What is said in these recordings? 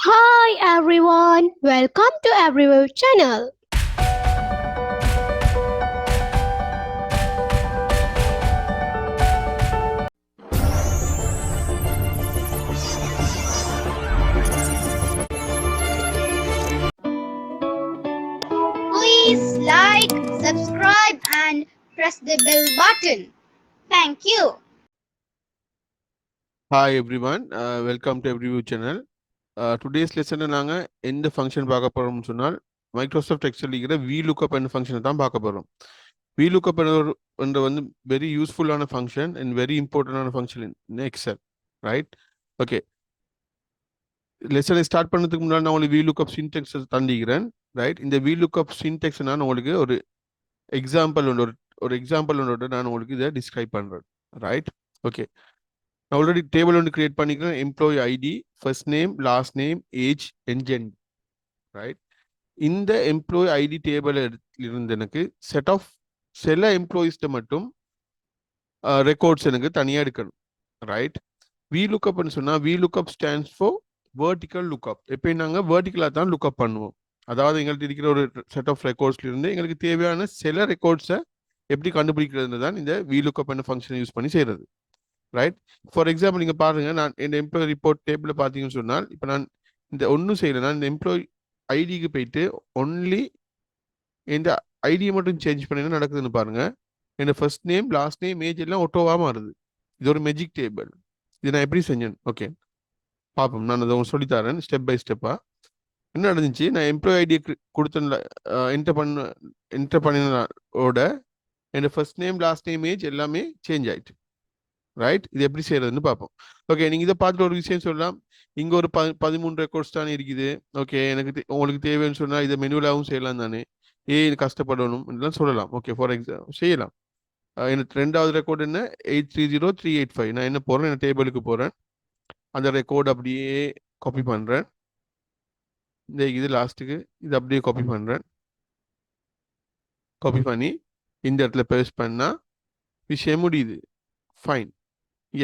Hi everyone, welcome to Everywhere channel. Please like, subscribe, and press the bell button. Thank you. Hi everyone, welcome to Every View channel. Today's lesson நாங்க எந்த function பார்க்க போறோம்னு சொன்னால் Microsoft Excel இருக்கிற VLOOKUP என்ற ஃபங்க்ஷனை தான் பார்க்க போறோம். VLOOKUP என்ற வந்து வெரி யூஸ்ஃபுல்லான ஃபங்க்ஷன் அண்ட் வெரி இம்பார்ட்டன்டான function in Excel, right? Okay, லெசனை ஸ்டார்ட் பண்ணதுக்கு முன்னாடி நான் உங்களுக்கு VLOOKUP சின்டெக்ஸ் தந்திக்கிறேன், ரைட்? இந்த VLOOKUP சின்டெக்ஸ் நான் உங்களுக்கு ஒரு எக்ஸாம்பிள் ஒரு எக்ஸாம்பிள் ஒன்றோட நான் உங்களுக்கு இதை டிஸ்கிரைப் பண்றேன், ரைட்? ஓகே, நான் ஆல்ரெடி டேபிள் ஒன்று கிரியேட் பண்ணிக்கிறேன். Employee ID, first name, last name, age and gender, right? இந்த எம்ப்ளாயி ஐடி டேபிள் இருந்து எனக்கு செட் ஆஃப் சில எம்ப்ளாயிஸ்ட மட்டும் ரெக்கார்ட்ஸ் எனக்கு தனியாக எடுக்கணும், ரைட்? VLOOKUPன்னு சொன்னால் VLOOKUP stands for vertical lookup. எப்போ நாங்கள் வேர்டிக்கலாக தான் லுக்அப் பண்ணுவோம். அதாவது எங்கள்கிட்ட இருக்கிற ஒரு செட் ஆஃப் ரெக்கார்ட்ஸ்லேருந்து எங்களுக்கு தேவையான சில ரெக்கார்ட்ஸை எப்படி கண்டுபிடிக்கிறது தான் இந்த VLOOKUP என்ற ஃபங்க்ஷனை யூஸ் பண்ணி செய்கிறது, ரைட்? ஃபார் எக்ஸாம்பிள் நீங்கள் பாருங்க, நான் இந்த எம்ப்ளாயி ரிப்போர்ட் டேபிள் பார்த்தீங்கன்னு சொன்னால் இப்போ நான் இந்த ஒன்றும் செய்யலை. நான் இந்த எம்ப்ளாயி ஐடிக்கு போயிட்டு ஒன்லி இந்த ஐடியை மட்டும் சேஞ்ச் பண்ணி என்ன நடக்குதுன்னு பாருங்க. என்னோட first name, last name, age எல்லாம் ஒட்டோவாக மாறுது. இது ஒரு மேஜிக் டேபிள். இது நான் எப்படி செஞ்சேன்? ஓகே, பார்ப்போம். நான் அதை உங்களுக்கு சொல்லித்தரேன் ஸ்டெப் பை ஸ்டெப்பாக. என்ன நடந்துச்சு, நான் எம்ப்ளாயி ஐடியை கொடுத்தேன்ல, என்டர் பண்ணினோட என்னோட first name, last name, age எல்லாமே சேஞ்ச் ஆயிட்டு, ரைட்? இது எப்படி செய்யறதுன்னு பார்ப்போம். ஓகே, நீங்க இதை பார்த்துட்டு ஒரு விஷயம் சொல்லலாம். இங்க ஒரு 13 ரெக்கார்ட்ஸ் தானே இருக்குது. ஓகே, எனக்கு உங்களுக்கு தேவைன்னு சொன்னா இதை மெனுவலாகவும் செய்யலாம் தானே, ஏன் கஷ்டப்படணும் எல்லாம் சொல்லலாம். ஓகே, ஃபார் எக்ஸாம்பிள் செய்யலாம். எனக்கு ரெண்டாவது ரெக்கார்டு என்ன, 830385. நான் என்ன போறேன், என்ன டேபிளுக்கு போறேன், அந்த ரெக்கார்டு அப்படியே காப்பி பண்றேன். இந்த இது லாஸ்ட்டுக்கு இது அப்படியே காப்பி பண்றேன். காப்பி பண்ணி இந்த இடத்துல பேஸ்ட் பண்ணா விஷயம் முடியுது. Fine,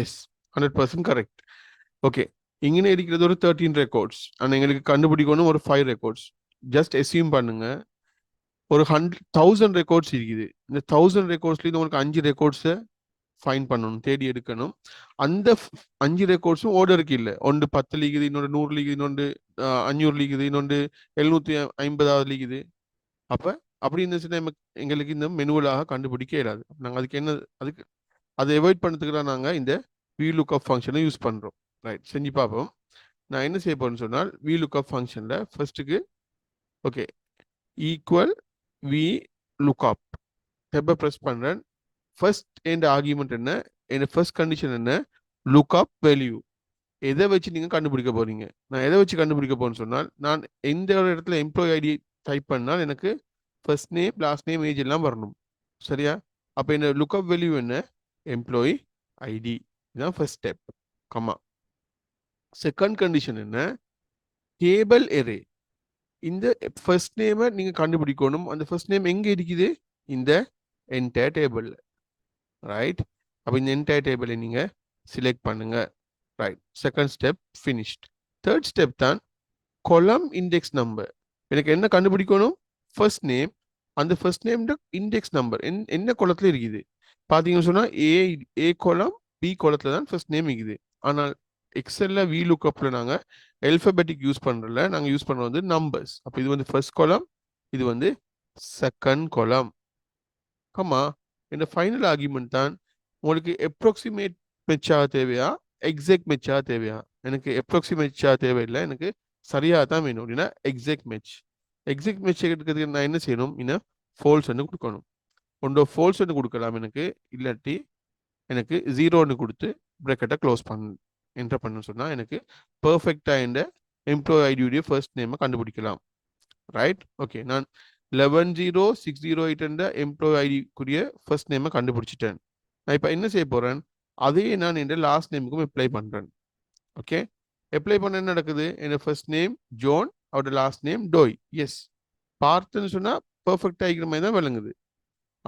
S, 100% correct. ஓகே, இங்கே இருக்கிறது ஒரு 13 ரெக்கார்ட்ஸ். ஆனால் எங்களுக்கு கண்டுபிடிக்கணும் ஒரு 5 ரெக்கார்ட்ஸ். ஜஸ்ட் எஸ்யூம் பண்ணுங்க, ஒரு 1000 ரெக்கார்ட்ஸ் இருக்குது. இந்த 1000 ரெக்கார்ட்ஸ்லேருந்து உங்களுக்கு 5 ரெக்கார்ட்ஸை ஃபைன் பண்ணணும், தேடி எடுக்கணும். அந்த 5 ரெக்கார்ட்ஸும் ஓர்டருக்கு இல்லை. ஒன்று 10 லீக்குது, இன்னொன்று 100 லீக்குது, இன்னொன்று 500 லீக்குது, இன்னொன்று 750 லீக்குது. அப்போ அப்படி இருந்துச்சுன்னா எங்களுக்கு இந்த மெனுவலாக கண்டுபிடிக்க இயலாது. நாங்கள் அதுக்கு என்ன, அதுக்கு அதை அவாய்ட் பண்ணுறதுக்கு தான் நாங்கள் இந்த VLOOKUP ஃபங்க்ஷனை யூஸ் பண்ணுறோம், ரைட்? செஞ்சு பார்ப்போம். நான் என்ன செய்ய போறேன்னு சொன்னால் VLOOKUP ஃபங்க்ஷனில் ஃபர்ஸ்ட்டுக்கு ஓகே ஈக்குவல் VLOOKUP டெப்பை ப்ரெஸ் பண்ணுறேன். ஃபர்ஸ்ட் எண்ட் ஆர்கியூமெண்ட் என்ன, என் ஃபர்ஸ்ட் கண்டிஷன் என்ன, லுக்அப் வேல்யூ. எதை வச்சு நீங்கள் கண்டுபிடிக்க போறீங்க? நான் எதை வச்சு கண்டுபிடிக்க போறேன்னு சொன்னால், நான் எந்த ஒரு இடத்துல எம்ப்ளாயி ஐடி டைப் பண்ணால் எனக்கு first name, last name, age எல்லாம் வரணும், சரியா? அப்போ என்ன லுக்அப் வேல்யூ என்ன, எம்ப்ளாயி ஐடி. இதுதான் ஃபர்ஸ்ட் ஸ்டெப், கம்மா. செகண்ட் கண்டிஷன் என்ன, டேபிள் எரே. இந்த ஃபர்ஸ்ட் நேமை நீங்க கண்டுபிடிக்கணும். அந்த ஃபர்ஸ்ட் நேம் எங்க இருக்குது, இந்த என்டையர் டேபிள், ரைட்? அப்போ இந்த என்டையர் டேபிளை நீங்க செலக்ட் பண்ணுங்க, right? Second step finished. Third step தான் கொலம் இண்டெக்ஸ் நம்பர். எனக்கு என்ன கண்டுபிடிக்கணும், ஃபர்ஸ்ட் நேம், அந்த ஃபர்ஸ்ட் நேம் இண்டெக்ஸ் நம்பர் என்ன குளத்துல இருக்குது. பார்த்தீங்கன்னு சொன்னா ஏ கொலம், பி குளத்துல தான் ஃபர்ஸ்ட் நேம் இருக்குது. ஆனால் எக்ஸல்ல VLOOKUPல நாங்கள் அல்பபெட்டிக் யூஸ் பண்றல, நாங்கள் யூஸ் பண்ணுறது வந்து நம்பர்ஸ். அப்போ இது வந்து ஃபர்ஸ்ட் கொலம், இது வந்து செகண்ட் கொலம், கம்மா. இந்த ஃபைனல் ஆர்குமெண்ட் தான் உங்களுக்கு அப்ராக்சிமேட் மெச்சாக தேவையா, எக்ஸாக்ட் மெச்சாக தேவையா? எனக்கு அப்ராக்சிமேட் மெச்சாக தேவையில்லை, எனக்கு சரியாக தான் வேணும். அப்படின்னா எக்ஸாக்ட் மெச். எக்ஸாக்ட் மெச் எடுக்கிறதுக்கு நான் என்ன செய்யணும், இன்னும் ஃபால்ஸ் ஒன்று கொடுக்கணும். ஒன்றோ ஃபால்ஸ் ஒன்று கொடுக்கலாம் எனக்கு, இல்லாட்டி எனக்கு 0 கொடுத்து ப்ராக்கெட்டை க்ளோஸ் என்டர் பண்ண சொன்னால் எனக்கு பர்ஃபெக்டாக இந்த எம்ப்ளாயி ஐடியுடைய ஃபர்ஸ்ட் நேமை கண்டுபிடிக்கலாம், ரைட்? ஓகே, நான் 1106008 என்ற எம்ப்ளாயி ஐடிக்குரிய ஃபர்ஸ்ட் நேமை கண்டுபிடிச்சிட்டேன். நான் இப்போ என்ன செய்ய போறேன், அதே நான் என் லாஸ்ட் நேமுக்கும் அப்ளை பண்றேன். ஓகே, அப்ளை பண்ண என்ன நடக்குது, என் ஃபர்ஸ்ட் நேம் ஜோன், அவரோட லாஸ்ட் நேம் டோய். எஸ், பார்த்துன்னு சொன்னா பர்ஃபெக்ட் ஆகிக்கிற மாதிரி தான் விளங்குது.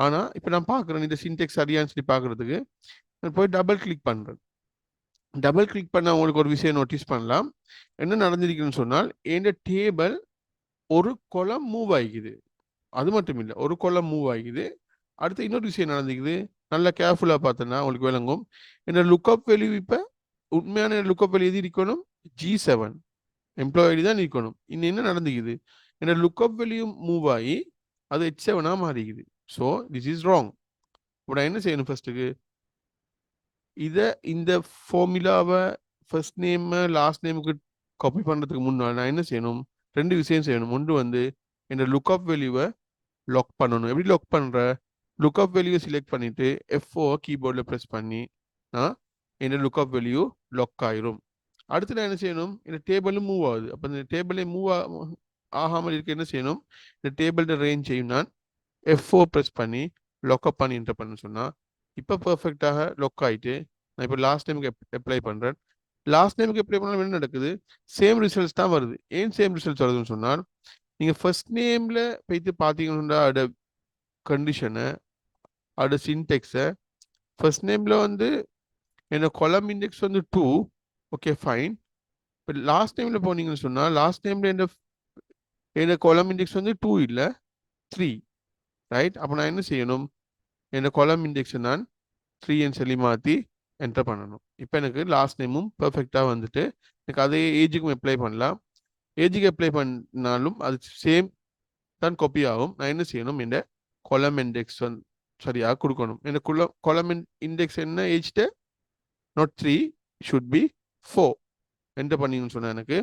ஆனால் இப்போ நான் பார்க்குறேன் இந்த சின்டெக்ஸ் சரியான்னு சொல்லி பார்க்குறதுக்கு நான் போய் டபுள் கிளிக் பண்ணுறேன். டபுள் கிளிக் பண்ண உங்களுக்கு ஒரு விஷயம் நோட்டீஸ் பண்ணலாம். என்ன நடந்திருக்குன்னு சொன்னால் இந்த டேபிள் ஒரு கொலம் மூவ் ஆகிக்குது. அது மட்டும் இல்லை, ஒரு கொலம் மூவ் ஆகிக்குது. அடுத்து இன்னொரு விஷயம் நடந்துக்குது. நல்லா கேர்ஃபுல்லாக பார்த்தோன்னா உங்களுக்கு விளங்கும். இந்த லுக்கப் வேல்யூ இப்போ உண்மையான லுக்கப் வேல்யூ எது இருக்கணும்? G7 எம்ப்ளாயி தான் இருக்கணும். இன்னும் என்ன நடந்துக்குது? இந்த லுக்கப் வேல்யூ மூவ் ஆகி அது H7 மாறிக்குது. So this is wrong. இப்போ நான் என்ன செய்யணும்? ஃபர்ஸ்ட்டுக்கு இதை இந்த ஃபார்முலாவை ஃபர்ஸ்ட் நேம் லாஸ்ட் நேமுக்கு காப்பி பண்ணுறதுக்கு முன்னால் நான் என்ன செய்யணும்? ரெண்டு விஷயம் செய்யணும். ஒன்று வந்து இந்த லுக்கப் வேல்யூவை லாக் பண்ணணும். எப்படி லாக் பண்ணுற? லுக்கப் வேல்யூ செலக்ட் பண்ணிட்டு F4 கீபோர்டில் ப்ரெஸ் பண்ணி நான் இந்த லுக்கப் வேல்யூ லாக் ஆயிரும். அடுத்து நான் என்ன செய்யணும்? இந்த டேபிளும் மூவ் ஆகுது. அப்போ இந்த டேபிளே மூவ் ஆகாமல் இருக்க என்ன செய்யணும்? இந்த டேபிளோட ரேஞ்ச் செய்யும் நான் F4 ப்ரெஸ் பண்ணி லாக்அப் பண்ணி என்டர் பண்ண சொன்னால் இப்போ பர்ஃபெக்டாக லாக் ஆகிட்டு நான் இப்போ லாஸ்ட் டைமுக்கு அப்ளை பண்ணுறேன். லாஸ்ட் டைமுக்கு அப்ளை பண்ணாலும் என்ன நடக்குது? சேம் ரிசல்ட்ஸ் தான் வருது. ஏன் சேம் ரிசல்ட்ஸ் வருதுன்னு சொன்னால் நீங்கள் ஃபர்ஸ்ட் நேமில் போய்த்து பார்த்தீங்கன்னா அதோட கண்டிஷனை அதோட சின்டெக்ஸை ஃபர்ஸ்ட் நேமில் வந்து என்ன கொலம் இண்டெக்ஸ் வந்து 2, ஓகே ஃபைன். இப்போ லாஸ்ட் டைமில் போனீங்கன்னு சொன்னால் லாஸ்ட் டைமில் என்ன கொலம் இண்டெக்ஸ் வந்து 2 இல்லை 3, ரைட்? அப்போ நான் என்ன செய்யணும்? என்ன கொலம் இண்டெக்ஸை நான் 3 சொல்லி மாற்றி என்டர் பண்ணணும். இப்போ எனக்கு லாஸ்ட் நேமும் பர்ஃபெக்டாக வந்துட்டு எனக்கு அதே ஏஜுக்கும் அப்ளை பண்ணலாம். ஏஜுக்கு அப்ளை பண்ணாலும் அது சேம் தான் காப்பி ஆகும். நான் என்ன செய்யணும்? இந்த கொலம் இண்டெக்ஸ் வந்து சரியாக கொடுக்கணும். இந்த கொலம் இண்டெக்ஸ் என்ன ஏஜ்ட்டு? not 3, should be 4 என்டர் பண்ணீங்கன்னு சொன்னால் எனக்கு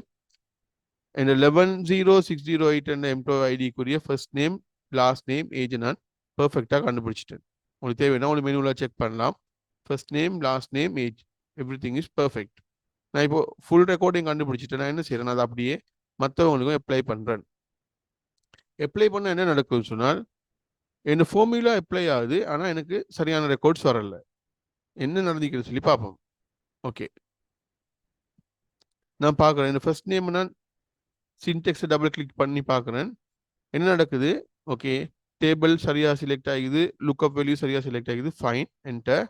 இந்த 110608 என்ற எம்ப்ளாயி ஐடிக்குரிய first name last name age நான் பர்ஃபெக்டாக கண்டுபிடிச்சிட்டேன். உங்களுக்கு தேவைன்னா உங்களுக்கு மெனுவில் செக் பண்ணலாம். First name last name age every thing is perfect. நான் இப்போ ஃபுல் ரெக்கார்டிங் கண்டுபிடிச்சிட்டேன். நான் என்ன செய்கிறேன்? அதை அப்படியே மற்றவங்களுக்கும் அப்ளை பண்ணுறேன். அப்ளை பண்ண என்ன நடக்குதுன்னு சொன்னால் என்ன ஃபார்முலா அப்ளை ஆகுது, ஆனால் எனக்கு சரியான ரெக்கார்ட்ஸ் வரல. என்ன நடந்துக்கிறது சொல்லி பார்ப்போம். ஓகே, நான் பார்க்குறேன். இந்த ஃபர்ஸ்ட் நேம் நான் சின்டெக்ஸை டபுள் கிளிக் பண்ணி பார்க்குறேன். என்ன நடக்குது? ஓகே, டேபிள் சரியாக செலக்ட் ஆகிது, லுக்அப் வேல்யூ சரியாக செலக்ட் ஆகிது, ஃபைன் என்டர்.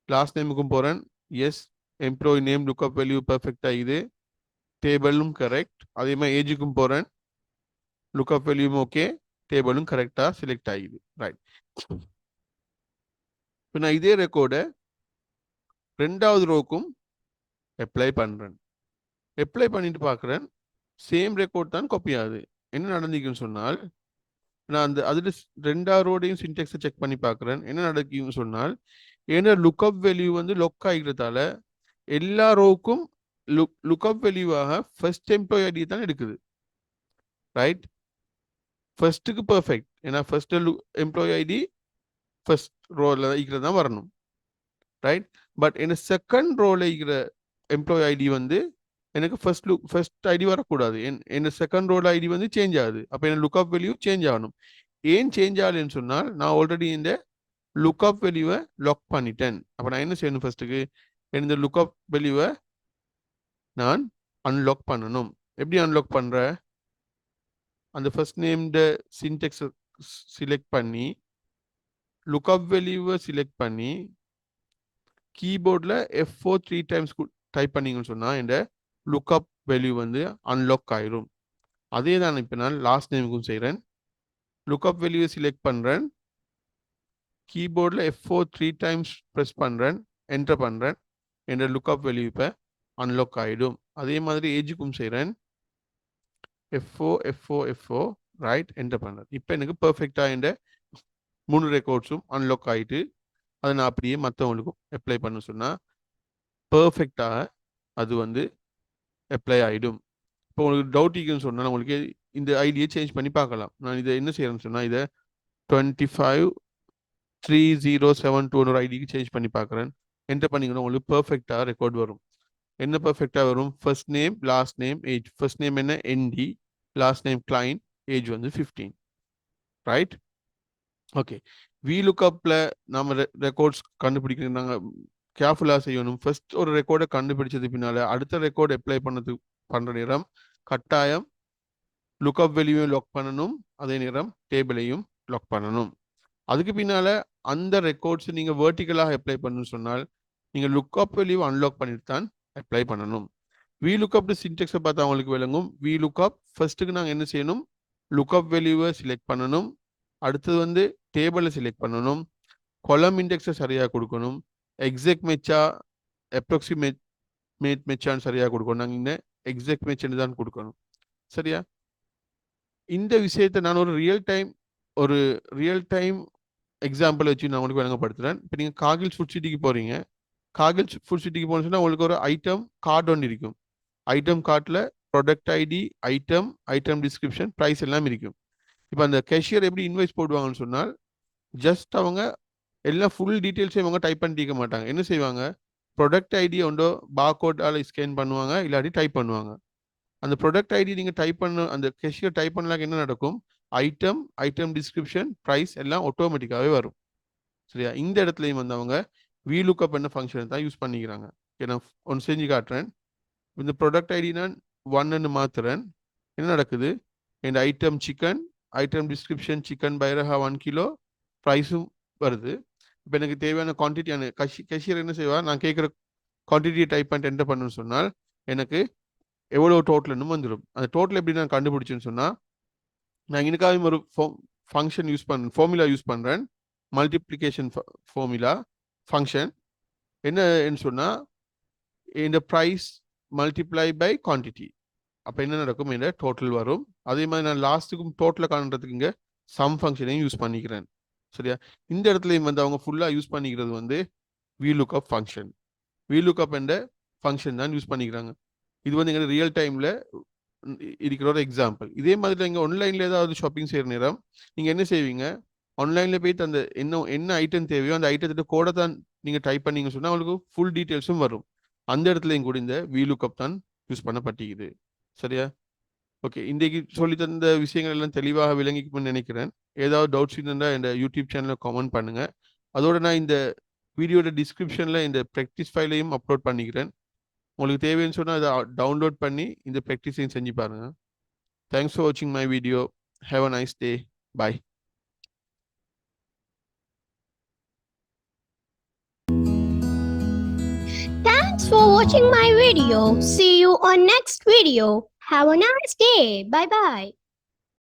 லாஸ்ட் நேமுக்கும் போகிறேன், yes. Employee name lookup value perfect ஆகிது, டேபிளும் கரெக்ட். அதே மாதிரி ஏஜுக்கும் போகிறேன், லுக்அப் வேல்யூவும் ஓகே, டேபிளும் கரெக்டாக செலக்ட் ஆகிது, ரைட். இப்போ நான் இதே ரெக்கார்டை ரெண்டாவது ரோக்கும் அப்ளை பண்ணுறேன். அப்ளை பண்ணிட்டு பார்க்குறேன், சேம் ரெக்கார்ட் தான் காப்பி ஆகுது. என்ன நடந்துக்குன்னு சொன்னால் நான் அந்த அதில் ரெண்டாவது ரோடையும் சின்டெக்ஸை செக் பண்ணி பார்க்குறேன். என்ன நடக்குன்னு சொன்னால் ஏன்னா லுக்அப் வேல்யூ வந்து லொக் ஆகிக்கிறதால எல்லா ரோவுக்கும் லுக்அப் வேல்யூவாக ஃபர்ஸ்ட் எம்ப்ளாயி ஐடி தான் எடுக்குது, ரைட்? ஃபர்ஸ்ட்டுக்கு பர்ஃபெக்ட். ஏன்னா ஃபர்ஸ்ட் எம்ப்ளாயி ஐடி ஃபர்ஸ்ட் ரோவில் இருக்கிறது தான் வரணும், ரைட்? பட் என்ன செகண்ட் ரோவில் இருக்கிற எம்ப்ளாயி ஐடி வந்து எனக்கு ஃபர்ஸ்ட் ஐடி வரக்கூடாது. என்ன செகண்ட் ரோல் ஐடி வந்து சேஞ்ச் ஆகுது. அப்போ என்ன லுக்அப் வேல்யூ சேஞ்ச் ஆகணும். ஏன் சேஞ்ச் ஆகலைன்னு சொன்னால் நான் ஆல்ரெடி இந்த லுக்அப் வேல்யூவை லாக் பண்ணிட்டேன். அப்போ நான் என்ன செய்யணும்? ஃபர்ஸ்ட்டுக்கு இந்த லுக்அப் வேல்யூவை நான் அன்லாக் பண்ணணும். எப்படி அன்லாக் பண்ணுற? அந்த ஃபர்ஸ்ட் நேம்ட சின்டெக்ஸை சிலெக்ட் பண்ணி லுக்அப் வேல்யூவை சிலெக்ட் பண்ணி கீபோர்டில் F4 3 times டைப் பண்ணிங்கன்னு சொன்னால் இந்த லுக்அப் வேல்யூ வந்து அன்லாக் ஆயிரும். அதே தான் இப்போ நான் லாஸ்ட் நேமுக்கும் செய்கிறேன். லுக்அப் வேல்யூவை சிலெக்ட் பண்ணுறேன், கீபோர்டில் F4 3 times ப்ரெஸ் பண்ணுறேன், என்டர் பண்ணுறேன். என்ற லுக்அப் வேல்யூ இப்போ அன்லாக் ஆகிடும். அதே மாதிரி ஏஜுக்கும் செய்கிறேன், F4 F4 F4 right, enter பண்ணுறேன். இப்போ எனக்கு பர்ஃபெக்டாக இந்த 3 ரெக்கார்ட்ஸும் அன்லாக் ஆகிட்டு அதை நான் அப்படியே மற்றவங்களுக்கும் அப்ளை பண்ண சொன்னால் பர்ஃபெக்டாக அது வந்து அப்ளை ஆகிடும். இப்போ உங்களுக்கு டவுட் இருக்குன்னு சொன்னால் உங்களுக்கு இந்த ஐடியை சேஞ்ச் பண்ணி பார்க்கலாம். நான் இதை என்ன செய்யறேன்னு சொன்னால் இதை 253072 ஒரு ஐடிக்கு சேஞ்ச் பண்ணி பார்க்குறேன். என்டர் பண்ணிங்கன்னா உங்களுக்கு பர்ஃபெக்டாக ரெக்கார்ட் வரும். என்ன பர்ஃபெக்டாக வரும்? First name last name age. First name என்ன? ND, last name Kline, age வந்து 15, ரைட்? ஓகே, VLOOKUPல நம்ம ரெக்கார்ட்ஸ் கண்டுபிடிக்கிறது நாங்கள் கேர்ஃபுல்லாக செய்யணும். ஃபர்ஸ்ட் ஒரு ரெக்கார்டை கண்டுபிடிச்சது பின்னால் அடுத்த ரெக்கார்டு அப்ளை பண்ணுற நேரம் கட்டாயம் லுக்அப் வேல்யூவையும் லாக் பண்ணணும், அதே நேரம் டேபிளையும் லாக் பண்ணணும். அதுக்கு பின்னால் அந்த ரெக்கார்ட்ஸ் நீங்கள் வேர்ட்டிக்கலாக அப்ளை பண்ணணும்னு சொன்னால் நீங்கள் லுக்அப் வேல்யூ அன்லாக் பண்ணிட்டு தான் அப்ளை பண்ணணும். VLOOKUP சின்டெக்ஸை பார்த்தா அவங்களுக்கு விளங்கும். VLOOKUP ஃபர்ஸ்ட்டுக்கு நாங்கள் என்ன செய்யணும், லுக்அப் வேல்யூவை செலக்ட் பண்ணணும். அடுத்தது வந்து டேபிளை செலக்ட் பண்ணணும். கொலம் இண்டெக்ஸை சரியாக கொடுக்கணும். எக்ஸாக்ட் மெச்சா அப்ராக்சிமேட் மெச்சான்னு சரியாக கொடுக்கணும். நாங்கள் இந்த எக்ஸாக்ட் மெச்சுன்னு தான் கொடுக்கணும். சரியா? இந்த விஷயத்தை நான் ஒரு ரியல் டைம் எக்ஸாம்பிள் வச்சு நான் உங்களுக்கு விளங்கப்படுத்துகிறேன். இப்போ நீங்கள் காகில் ஃபுட் சிட்டிக்கு போகிறீங்க. காகில் ஃபுட் சிட்டிக்கு போகணும்னு சொன்னால் உங்களுக்கு ஒரு ஐட்டம் கார்டு ஒன்று இருக்கும். ஐட்டம் கார்டில் product ID, item description, price எல்லாம் இருக்கும். இப்போ அந்த கேஷியர் எப்படி இன்வாய்ஸ் போடுவாங்கன்னு சொன்னால், ஜஸ்ட் அவங்க எல்லாம் ஃபுல் டீட்டெயில்ஸையும் அவங்க டைப் பண்ணிக்க மாட்டாங்க. என்ன செய்வாங்க, ப்ராடக்ட் ஐடி ஒன்றோ பார்கோடால் ஸ்கேன் பண்ணுவாங்க, இல்லாட்டி டைப் பண்ணுவாங்க. அந்த ப்ராடக்ட் ஐடி நீங்கள் டைப் பண்ண, அந்த கேஷியர் டைப் பண்ணலாம், என்ன நடக்கும், ஐட்டம் டிஸ்கிரிப்ஷன், ப்ரைஸ் எல்லாம் ஆட்டோமேட்டிக்காகவே வரும். சரியா? இந்த இடத்துலையும் வந்து அவங்க VLOOKUP என்ன ஃபங்க்ஷன் தான் யூஸ் பண்ணிக்கிறாங்க. நான் ஒன்று செஞ்சு காட்டுறேன். இந்த ப்ராடக்ட் ஐடி நான் 1ன்னு மாத்துறேன். என்ன நடக்குது, இந்த ஐட்டம் டிஸ்கிரிப்ஷன் சிக்கன் பைரஹா 1 கிலோ, ப்ரைஸும் வருது. இப்போ எனக்கு தேவையான குவான்டிட்டியான கேஷியர் என்ன செய்வா, நான் கேட்குற குவான்டிட்டியை டைப் பண்ணிட்டு என்டர் பண்ணணும்னு சொன்னால் எனக்கு எவ்வளோ டோட்டல்னு வந்துடும். அந்த டோட்டல் எப்படி நான் கண்டுபிடிச்சேன்னு சொன்னால், நான் இதுக்காக ஒரு ஃபங்க்ஷன் யூஸ் பண்ணுறேன், ஃபார்முலா யூஸ் பண்ணுறேன். மல்டிப்ளிகேஷன் ஃபார்முலா ஃபங்க்ஷன் என்னன்னு சொன்னால், இந்த ப்ரைஸ் மல்டிப்ளை பை குவான்டிட்டி. அப்போ என்ன நடக்கும், இந்த டோட்டல் வரும். அதே மாதிரி நான் லாஸ்ட்டுக்கும் டோட்டலை காணுறதுக்கு இங்கே சம் ஃபங்க்ஷனையும் யூஸ் பண்ணிக்கிறேன். சரியா? இந்த இடத்துலையும் வந்து அவங்க ஃபுல்லாக யூஸ் பண்ணிக்கிறது வந்து VLOOKUP ஃபங்க்ஷன். VLOOKUP என்ற ஃபங்க்ஷன் தான் யூஸ் பண்ணிக்கிறாங்க. இது வந்து எங்களுக்கு ரியல் டைமில் இருக்கிற ஒரு எக்ஸாம்பிள். இதே மாதிரி நீங்கள் ஆன்லைனில் ஏதாவது ஷாப்பிங் செய்கிற நேரம் நீங்கள் என்ன செய்வீங்க, ஆன்லைனில் போயிட்டு அந்த என்ன ஐட்டம் தேவையோ அந்த ஐட்டத்திட்ட கோடை தான் நீங்கள் டைப் பண்ணீங்கன்னு சொன்னால் அவங்களுக்கு ஃபுல் டீட்டெயில்ஸும் வரும். அந்த இடத்துலையும் கூட இந்த VLOOKUP தான் யூஸ் பண்ணப்பட்டிருக்குது. சரியா? ஓகே, இன்றைக்கு சொல்லி தந்த விஷயங்கள் எல்லாம் தெளிவாக விளங்கிக்கும்னு நினைக்கிறேன். ஏதாவது டவுட்ஸ் இருந்தால் இந்த யூடியூப் சேனலில் கமெண்ட் பண்ணுங்க. அதோட நான் இந்த வீடியோட டிஸ்கிரிப்ஷனில் இந்த ப்ராக்டிஸ் ஃபைலையும் அப்லோட் பண்ணிக்கிறேன். உங்களுக்கு தேவைன்னு சொன்னால் அதை டவுன்லோட் பண்ணி இந்த ப்ராக்டிஸையும் செஞ்சு பாருங்க. தேங்க்ஸ் ஃபார் வாட்சிங் my video. Have a nice day. Bye. Thanks for watching my video. See you on next video. Have a nice day. Bye bye.